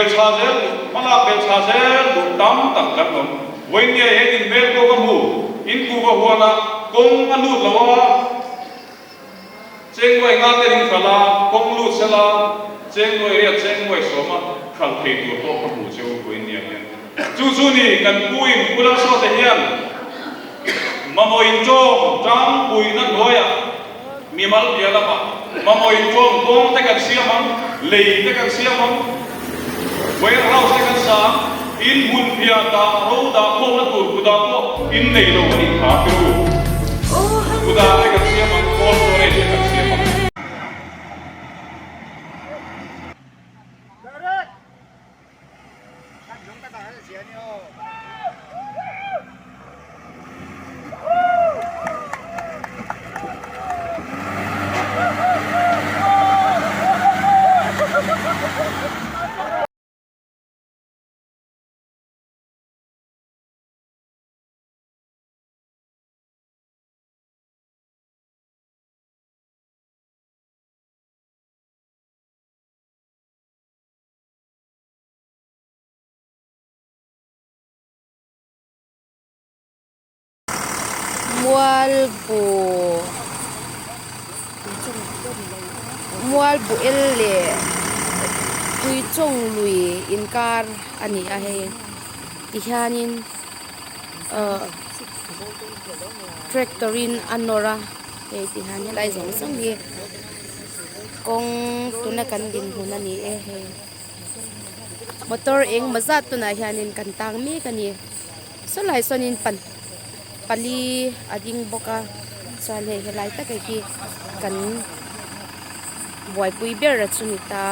bel chazel mala bel chazel du tam tak kan nom when ye in bel ko kamu in ku ba huana kong anu lawa cheng wai nga te ring khala kong lu sela cheng wai ria cheng wai soma khal thei tu to kamu cheu when ye chu chu ni kan puin kula so te hian mamoin chom cham pui nan hoya mi mal dia lama mamoin chom kong te kan siamang lei te kan siamang wai rau te kan sa in mun pia ta ro da ko na tur kuda ko in nei lo ni kha piru kuda te kan siamang ko sore te kan siamang mual bu elle tui chong lui inkar ani a he ti hianin tractorin anora he ti han lai zong sang hi kong tuna kan din hun ani e he motor eng mazat tuna hianin kan tang mi kani so lai sonin pali ading boka chale he lai ta kai ki kan boy pui ber ra chunita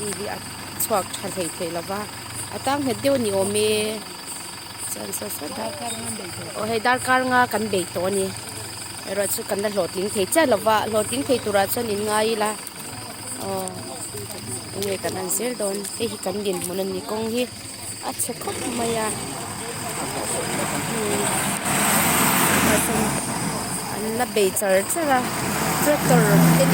ili at chwak thal hei thei lawa atang he deu ni ome san sa sa dar kar nga be to o he dar kar nga kan be to ni ero chu kan da loting thei cha lawa loting thei tura chon in ngai la nge kan an sel don e hi kan din munan ni kong hi a che khop maya an la be char chara tractor te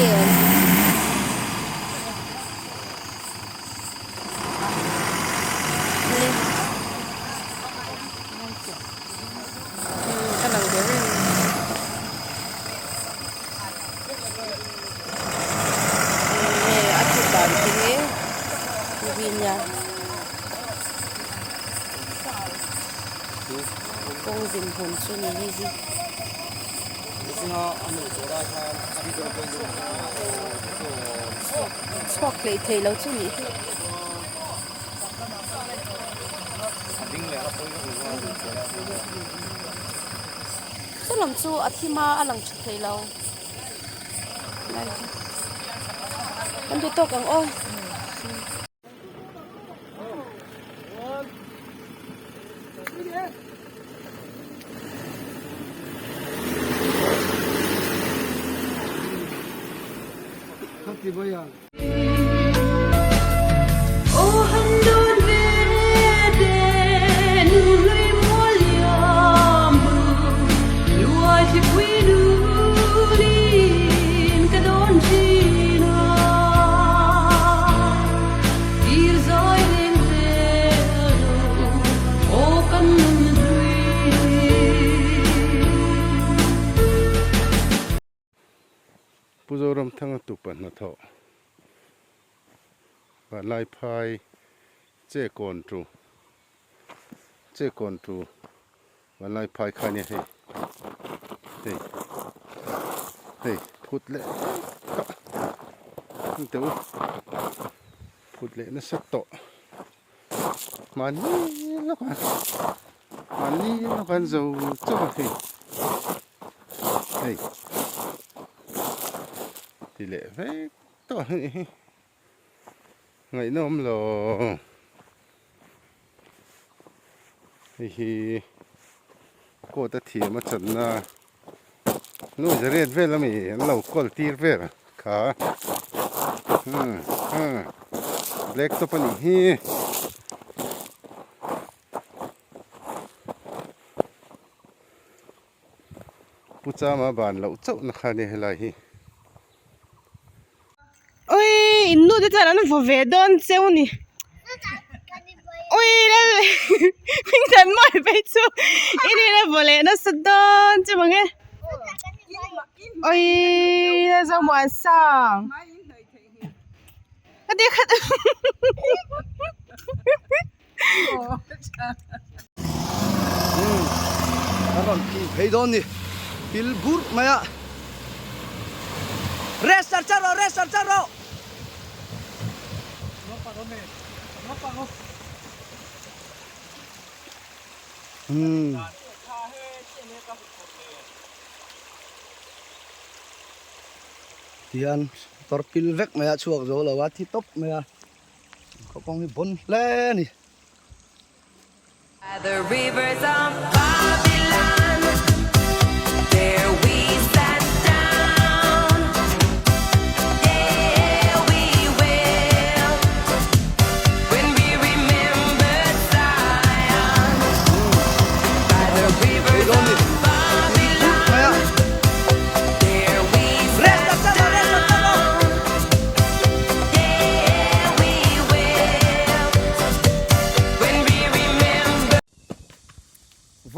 công dình hồn xuân này hay gì hoặc lấy thầy lâu chứ nhỉ sao làm chú ở thi ma làm chụp thầy lâu này anh tôi to càng ôi puzoram thanga tupan na tho ba lai phai che kon tru ba lai phai khani hey phut le te u phut le na sak to mani lo kan zo cho hey thì lệ phép to ngày nôm lo thì cô ta thì mà chọn na nuôi giờ rét về là mình lâu col tiệt về à cả black to pani hi pucha mà bàn lâu chậu na khai này lại hi ôi innu de chara na vove don seuni ui lên mình dẫn mọi bây chú ý đi là bố lẽ nó sật đơn chứ mà nghe ôi là sao mà sang cái tiếc khát Karon thấy đón đi Pilbur maya Restart charo Tian torpil vek maya chuak zo lawa thi top maya ko kong hi bon le ni The rivers of Babylon, there we sat down. Yeah, we will, when we remember Zion. By the rivers of Babylon, there we sat down. Yeah, we will, when we remember.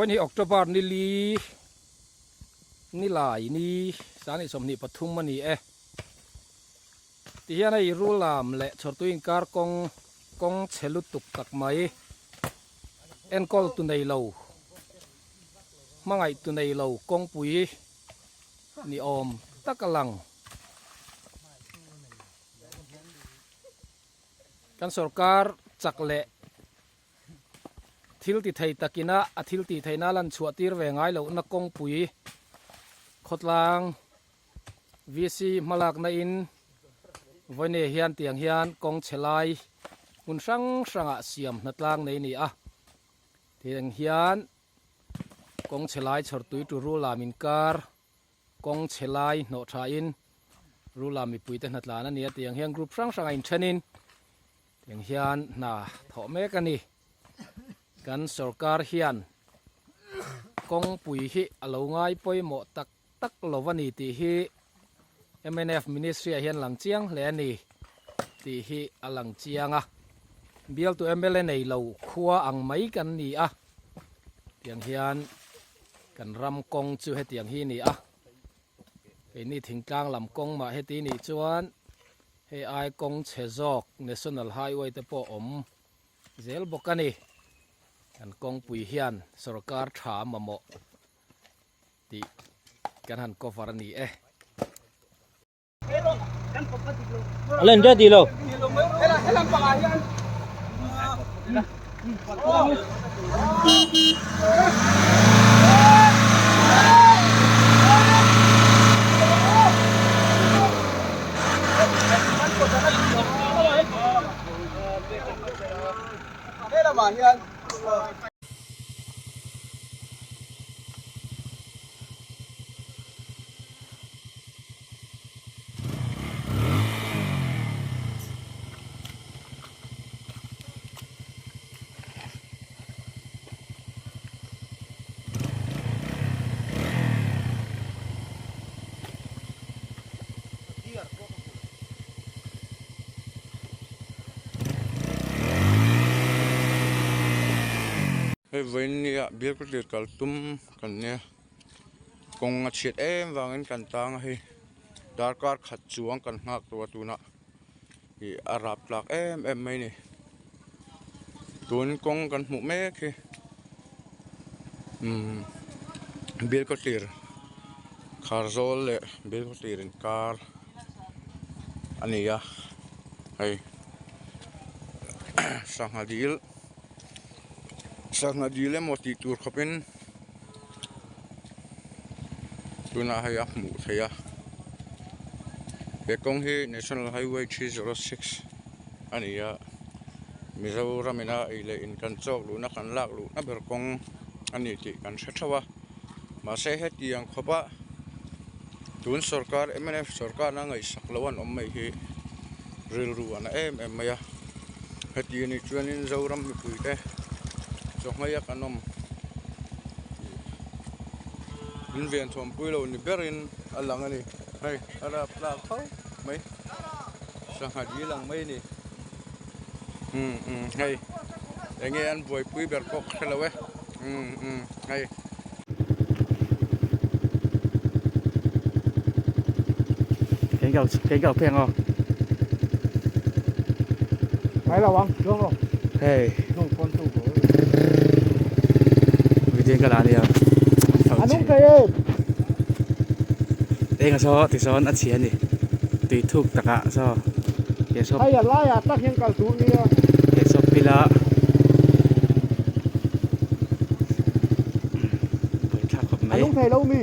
วันนี้Octoberนี่ลีนี่ลายนี่สานิสมนิปทุมมันนี่ที่ยังไงรู้ลามและชดตัวอินการกงเชลุตุกตักไม้เอ็นกอลตุนในเรามังไงตุนในเรากงปุ๋ยนี่อมตะกลังการสกัดจักเละทิลติไทยตะกินะอาทิลติไทยนาลันชัวตีร์เวงไงเหล่านักกงปุ๋ยขดลางวีซีมาลักในอินวันนี้เฮียนเตียงเฮียนกงเชลัยมุนสังสังอาเซียมนัดลางในนี่เตียงเฮียนกงเชลัยชดตุยตูรูลามินการกงเชลัยโนทาอินรูลามิปุ๋ยเตนัดลานั่นนี่เตียงเฮียนกรุ๊ปสังสังอินเชนินเตียงเฮียนน่าถอเมกันนี่กันสกัดเฮียนกงปุ๋ยฮิอโลง่ายป่วยหมดตักโลวันนี้ตีฮิ MNF Ministry เฮียนหลังเจียงและนี่ตีฮิหลังเจียงเบียลตัว MLN ในเราขัวอังไม่กันนี่เตียงเฮียนกันรำกงจูให้เตียงฮีนี่ไอ้นี่ถึงกลางลำกงมาให้ตีนี่จวนให้ไอกงเชจอก National Highway แต่พอเซลบอกกันนี่กันกองปุ๋ยเฮียนสรการถามมาหมดที่กันหันกอฟารนีเล่นเยอะดีเลยวันนี้เบียร์ก็เดือดกัลตุ้มกันเนี่ยกงเฉียดวางเงินกันตังให้ดาร์การขัดจวงกันหักตัวตุนะที่อาหรับหลักไม่นี่ตัวนี้กงกันหมู่แม่คือเบียร์ก็เดือดคาร์โซลเลยเบียร์ก็เดือดคาร์อันนี้ให้สังหารดีลสังหารดีเลยหมดที่ตัวเขาเป็นตัวน่าให้หมู่เทียเบกงที่ National Highway 306อันนี้มิซาอุรามินาอิเลอินกันจอกลูนักกันลากลูนับเบกงอันนี้ที่กันเสร็จว่ามาเสียเหตุยังขบะตุนสรการMNF สรการนั่งไอ้สักละวันไม่ให้เรือรู้อันไม่เหตุนี้ชวนอินซาอุรามิปุยเตจงให้กันอินเวียนทอมปุยเรานี่เบรินอะไรงั้นนี่เฮ้ยอะไรปลาเขาไม่สังหารดีหลังไม่นี่เฮ้ย enge an boy pui ber kok khelawe ai cái gạo phèn không phải là vắng đúng không hey không con tu của vì thế cái là đi anh không cái đây cái số thì số nó tiền đi tùy thuộc tất cả số cái số hay là lại à tắc hiện cái số này cái số pila anh không thấy đâu mi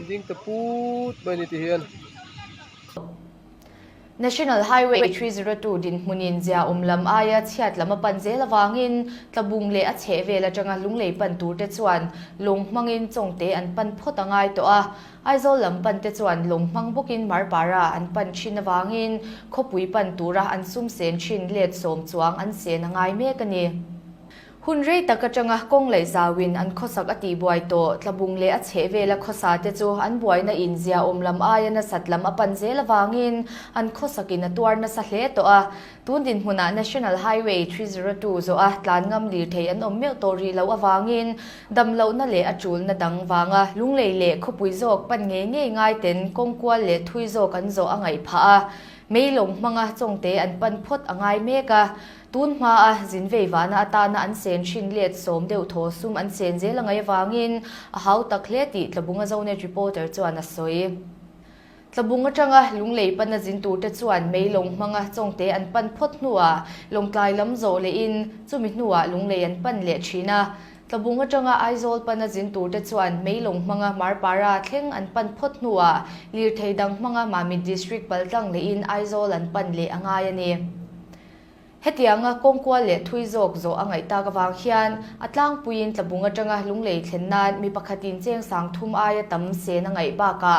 ding taput bani ti hian National Highway 302 din munin zia umlam aya chiat lama panje lawangin tlabung le a cheve la tanga lunglei pan tur te chuan longmangin chongte an pan photangai to a aizol lam pan te chuan longmang bokin marpara an pan chin awangin khopui pan tura an sum sen chin let som chuang an sen angai me kani hunrei takatanga kong lei zawin an khosak ati buai to tlabung le a cheve la khosa te chu an buai na inzia omlam aya na satlam apan zel awangin an khosakin atuar na sa hle to a tundin huna National Highway 302 zo a tlan ngam lir thei an om meu tori lo awangin damlo na le achul na dang wanga lunglei le khopui jok pan nge nge ngai ten kongkwal le thui jok an zo angai pha a meilong manga chongte an pan phot angai meka tun ma a zinvei wana atana an sen shin let som deu tho sum an sen je langai wangin a hau takleti tlabunga zone reporter chuan a soi tlabunga tanga lunglei pan zin tur te chuan meilong manga chongte an pan phot nuwa longtlai lam zo le in chumi nuwa lunglei an pan le thina tlabunga tanga aizol pan zin tur te chuan meilong manga marpara thleng an pan phot nuwa lir theidang manga mami district paltang le in aizol an pan le angai ani hetianga kongkwa le thui jok zo angai ta ka wang hian atlang puin tlabunga tanga lunglei thlennan mi pakhatin cheng sang thum aya tam sen angai ba ka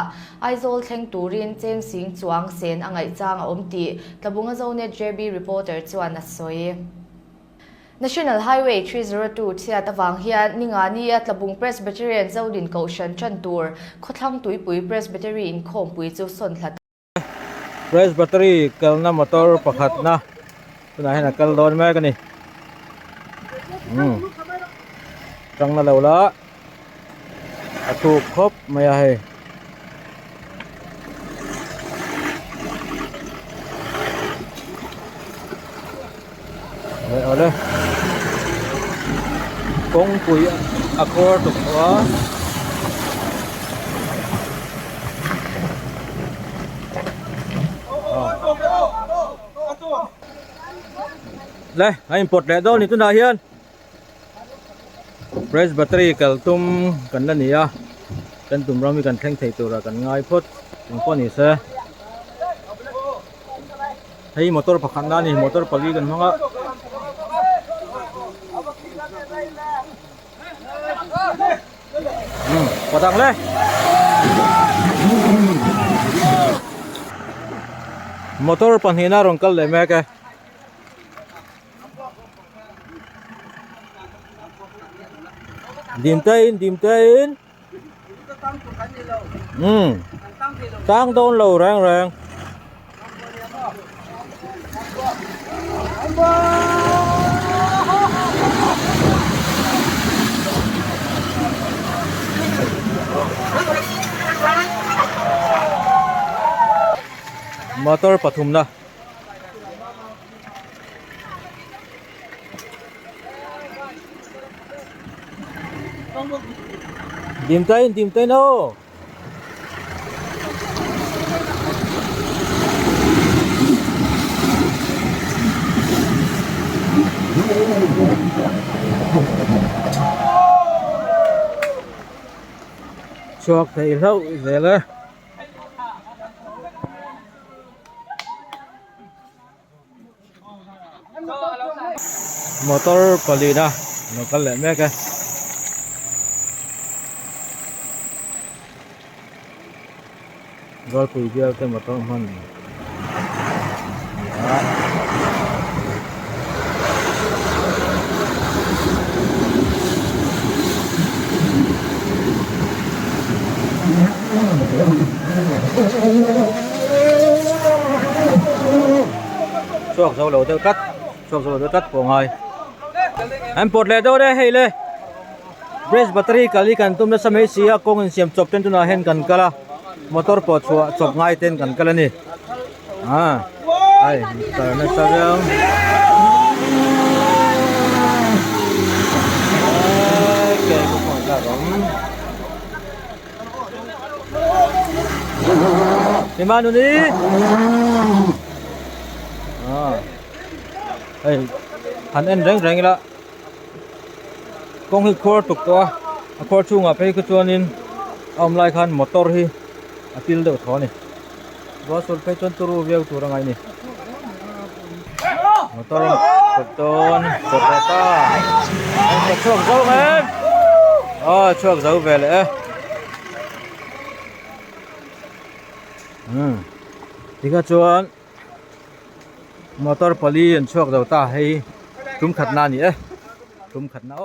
aizol thleng turin cheng sing chuang sen angai chang a omti tlabunga zone JB reporter chuan a soi National Highway 302 chiat awang hian ningani a tlabung Presbyterian zodin kaushan chantur khothlang tuipui Presbytery in khompui chu son thlat Presbytery kalna motor pakhat na tuna hena kal don me kani tang na laula atu khop maya hai ole kong pui akor tu wa Đây, anh import để đâu ni tu na hian. Presbytery kaltum kan la nia. Kan tum rami kan thleng thei tura kan ngai phot tung po ni se. Hei motor pakhan na ni motor pali kan hanga. Patang le. Motor panhina rong kal le me ke. Dim tên tăng đôn lầu rang rang motor pathum na Tìm tên đâu chuộc thì đâu về lên motor palina nó có lẽ mấy cái rồi quỳ kia cái motor hơn chuộc dầu lẩu tiêu cắt chuộc dầu lẩu tiêu cắt của ngài em bột lệ đâu đây hay lệ brace battery kali kan tum na sa mai siya kong in siam chop ten tu na hen kan kala motor po chop ngai ten kan kala ni ai tar na sa yang ke ko ko ta rom di mana ni ai han en reng reng la kong hi khor tuk to a khor chunga pe ku chuanin lai khan motor hi apil deuh thaw ni bosol pe chon turu veu tur angai ni motor ton sorata ai chuak zo em chuak zo ve le tika chuan motor pali an chuak do ta hei tum khat na ni tum khat na